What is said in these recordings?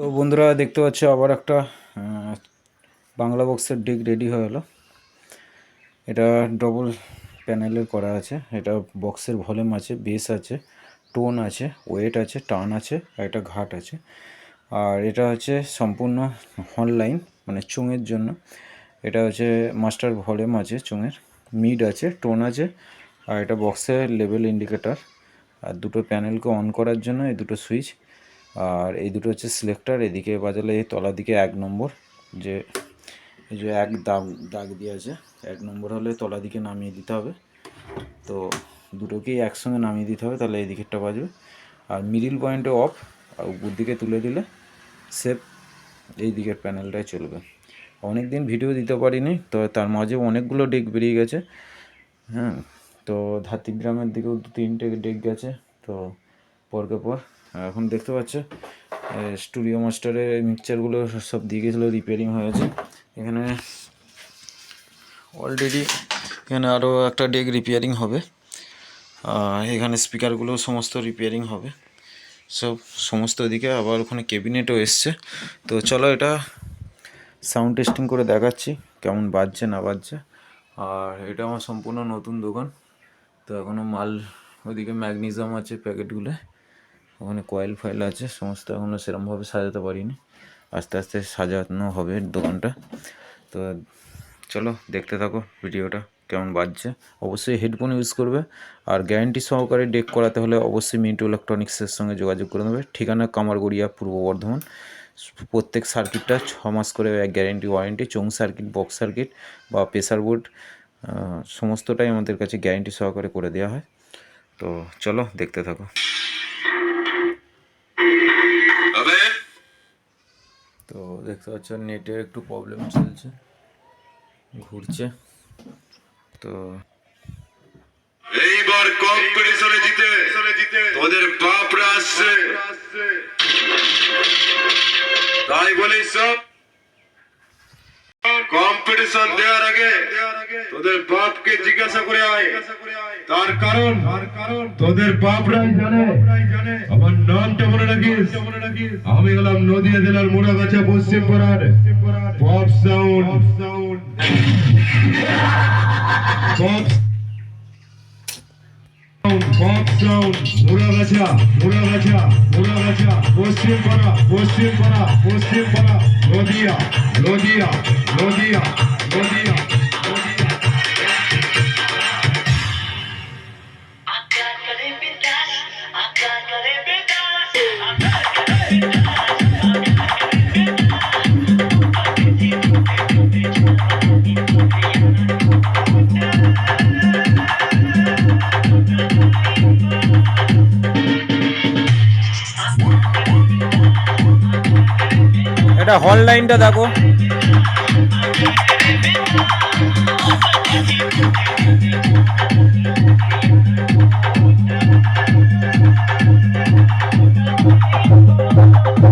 তো বন্ধুরা দেখতে পাচ্ছ আবার একটা বাংলা বক্সের ডেক রেডি হয়ে গেল। এটা ডবল প্যানেলের করা আছে। এটা বক্সের ভলিউম আছে, বেস আছে, টোন আছে, ওয়েট আছে, টার্ন আছে, আর এটা ঘাট আছে। আর এটা হচ্ছে সম্পূর্ণ অনলাইন, মানে চুঙের জন্য। এটা হচ্ছে মাস্টার ভলিউম আছে, চুঙের মিড আছে, টোন আছে, আর এটা বক্সের লেভেল ইন্ডিকেটার। আর দুটো প্যানেলকে অন করার জন্য এই দুটো সুইচ, আর এই দুটো হচ্ছে সিলেক্টার। এদিকে বাজালে এই তলার দিকে 1 নম্বর, যে এই যে এক দাগ দিয়ে আছে, 1 নম্বর হলে তলা দিকে নামিয়ে দিতে হবে। তো দুটোকেই একসঙ্গে নামিয়ে দিতে হবে, তাহলে এই দিকেরটা বাজবে। আর মিডিল পয়েন্টে অফ, আর উপর দিকে তুলে দিলে সেফ এই দিকের প্যানেলটাই চলবে। অনেক দিন ভিডিও দিতে পারিনি, তো তার মাঝে অনেকগুলো ডেক বেরিয়ে গেছে। হ্যাঁ, তো ধাত্রীগ্রামের দিকেও 2-3টে ডেক গেছে, তো পরকে পর। এখন দেখতে পাচ্ছ স্টুডিও মাস্টারের মিক্সচারগুলো সব দিয়ে গেছিলো, রিপেয়ারিং হয়েছে। এখানে অলরেডি এখানে আরও একটা ডেক রিপেয়ারিং হবে। এখানে স্পিকারগুলো সমস্ত রিপেয়ারিং হবে, সমস্ত দিকে। আবার ওখানে ক্যাবিনেটও এসছে। তো চলো এটা সাউন্ড টেস্টিং করে দেখাচ্ছি কেমন বাজছে না বাজছে। আর এটা আমার সম্পূর্ণ নতুন দোকান, তো এখনও মাল ওইদিকে ম্যাগনেসিয়াম আছে প্যাকেটগুলো, ওখানে কয়েল ফাইল আছে, সমস্ত এখনও সেরকমভাবে সাজাতে পারিনি। আস্তে আস্তে সাজানো হবে দোকানটা। তো চলো দেখতে থাকো ভিডিওটা কেমন বাজছে। অবশ্যই হেডফোন ইউজ করবে। আর গ্যারান্টি সহকারে ডেক করাতে হলে অবশ্যই মিন্টু ইলেকট্রনিক্সের সঙ্গে যোগাযোগ করে নেবে। ঠিকানা কামারগড়িয়া, পূর্ব বর্ধমান। প্রত্যেক সার্কিটটা 6 মাস করে গ্যারেন্টি ওয়ারেন্টি। চোং সার্কিট, বক্স সার্কিট বা প্রেসার বোর্ড সমস্তটাই আমাদের কাছে গ্যারেন্টি সহকারে করে দেওয়া হয়। তো চলো দেখতে থাকো। তো দেখতে পাচ্ছ নেটের একটু প্রবলেম চলছে, ঘুরছে। তো এইবার কম্পিটিশনে জিতে তোদের বাপরা আসছে, তাই বলেই সব কম্পিটিশন দেওয়ার আগে তোদের বাপকে জিজ্ঞাসা করে আয়। তার কারণ তোদের বাপরাই জানে। আমার নামটা মনে রাখিস, আমি হলাম নদিয়া জেলার মোড়াগাছা পশ্চিম পাড়ার পপ সাউন্ড। মোড়াগাছা পশ্চিম পাড়া নদিয়া। এটা হল লাইনটা দেখো।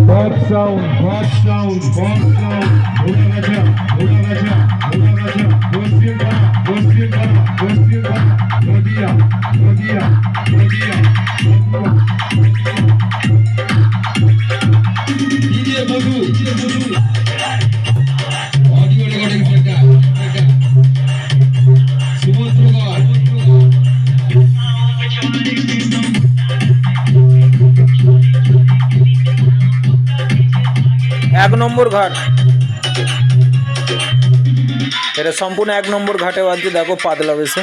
Bob sound, মোড়াগাছা, পশ্চিম পাড়া, নদিয়া। DJ বধু, অডিও রেকর্ডিং সেন্টার, সুমন্ত্রগড়। 1 নম্বর ঘাট, এটা সম্পূর্ণ 1 নম্বর ঘাটে বাজছে। দেখো পাতলা বেশে।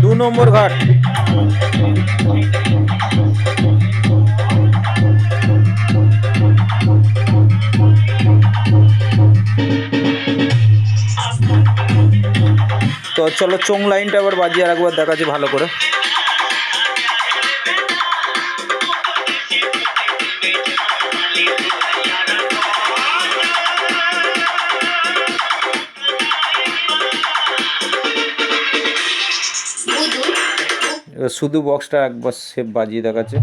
2 নম্বর ঘাট। তো চলো চোং লাইনটা আবার বাজিয়ে আর একবার দেখাচ্ছি ভালো করে। এবার শুধু বক্সটা একবার সেফ বাজিয়ে দেখাচ্ছে।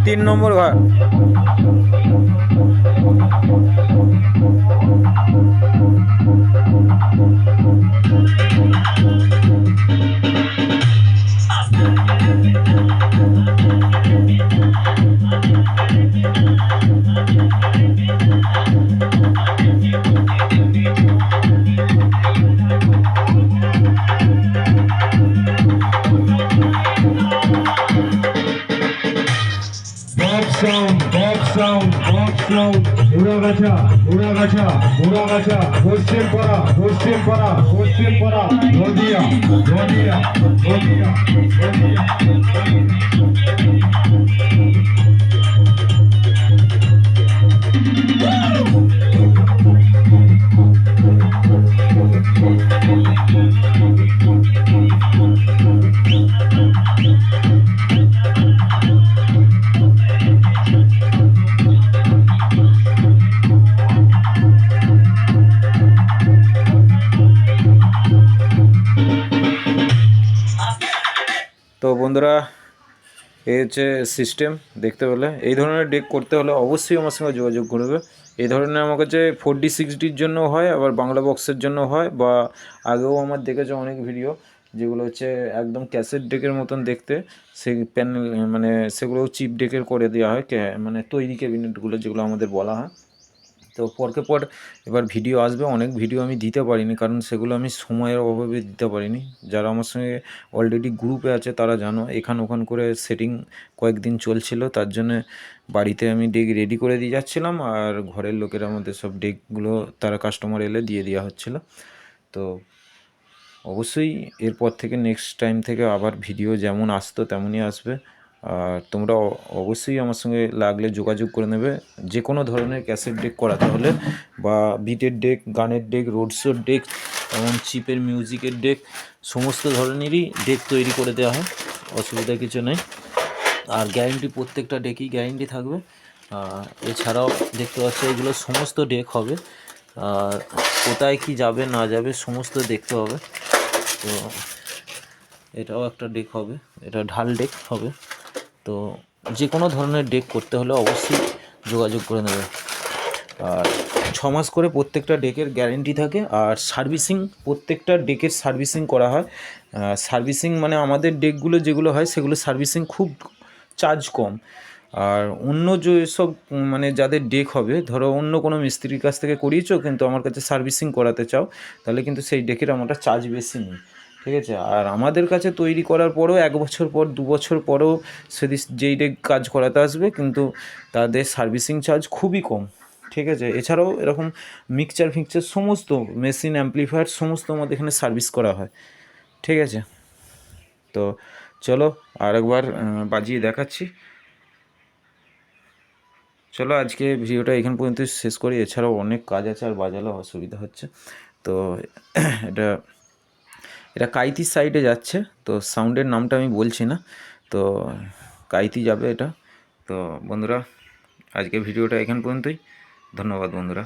3 নম্বর ঘর। মুড়াগাছা মুড়াগাছা মুড়াগাছা পশ্চিম পাড়া পশ্চিম পাড়া পশ্চিম পাড়া নদিয়া নদিয়া নদিয়া নদিয়া। তো বন্ধুরা, এই হচ্ছে সিস্টেম। দেখতে পেলে এই ধরনের ডেক করতে হলে অবশ্যই আমার সঙ্গে যোগাযোগ করবে। এই ধরনের আমার কাছে 4D 6Dর জন্য হয়, আবার বাংলা বক্সের জন্য হয়, বা আগেও আমার দেখেছে অনেক ভিডিও যেগুলো হচ্ছে একদম ক্যাসেট ডেকের মতন দেখতে, সেই প্যানেল মানে সেগুলো চিপ ডেকের করে দেওয়া হয়, মানে তৈরি ক্যাবিনেটগুলো যেগুলো আমাদের বলা হয়। তো পরকে পর এবার ভিডিও আসবে, অনেক ভিডিও আমি দিতে পারিনি কারণ সেগুলো আমি সময়ের অভাবে দিতে পারিনি। যারা আমার সঙ্গে অলরেডি গ্রুপে আছে তারা জানো, এখান ওখান করে সেটিং কয়েকদিন চলছিল, তার জন্য বাড়িতে আমি ডেক রেডি করে দিয়ে যাচ্ছিলাম, আর ঘরের লোকেরা আমাদের সব ডেকগুলো তারা কাস্টমার এলে দিয়ে দেওয়া হচ্ছিলো। তো অবশ্যই এরপর থেকে নেক্সট টাইম থেকে আবার ভিডিও যেমন আসতো তেমনই আসবে। আর তোমরা অবশ্যই আমার সঙ্গে লাগলে যোগাযোগ করে নেবে, যে কোনো ধরনের ক্যাসেট ডেক করাতে হলে, বা বিটের ডেক, গানের ডেক, রোড শোর ডেক, এবং চিপের মিউজিকের ডেক, সমস্ত ধরনেরই ডেক তৈরি করে দেওয়া হয়, অসুবিধা কিছু নেই। আর গ্যারেন্টি, প্রত্যেকটা ডেকই গ্যারেন্টি থাকবে। এছাড়াও দেখতে পাচ্ছ এগুলো সমস্ত ডেক হবে, আর কোথায় কি যাবে না যাবে সমস্ত দেখতে হবে। তো এটাও একটা ডেক হবে, এটা ঢাল ডেক হবে। তো যে কোনো ধরনের ডেক করতে হলে অবশ্যই যোগাযোগ করে নেবে। আর 6 মাস করে প্রত্যেকটা ডেকের গ্যারেন্টি থাকে, আর সার্ভিসিং, প্রত্যেকটা ডেকের সার্ভিসিং করা হয়। সার্ভিসিং মানে আমাদের ডেকগুলো যেগুলো হয় সেগুলো সার্ভিসিং খুব চার্জ কম। আর অন্য যে সব মানে যাদের ডেক হবে, ধরো অন্য কোনো মিস্ত্রির কাছ থেকে করিয়েছো কিন্তু আমার কাছে সার্ভিসিং করাতে চাও, তাহলে কিন্তু সেই ডেকের আমরা চার্জ বেশি নিই, ঠিক আছে। আর আমাদের কাছে তৈরি করার পরেও 1 বছর পর 2 বছর পরেও যেই ডেক কাজ করাতে আসবে, কিন্তু তাদের সার্ভিসিং চার্জ খুবই কম, ঠিক আছে। এছাড়াও এরকম মিক্সচার ফিক্সচার সমস্ত মেশিন, অ্যাম্পলিফায়ার সমস্ত আমাদের এখানে সার্ভিস করা হয়, ঠিক আছে। তো চলো আরেকবার বাজিয়ে দেখাচ্ছি। চলো আজকে ভিডিওটা এখান পর্যন্ত শেষ করি, এছাড়াও অনেক কাজ আছে আর বাজালে অসুবিধা হচ্ছে। তো এটা এটা কাইতির সাইডে যাচ্ছে, তো সাউন্ডের নামটা আমি বলছি না, তো কাইতি যাবে এটা। তো বন্ধুরা, আজকে ভিডিওটা এখান পর্যন্তই। ধন্যবাদ বন্ধুরা।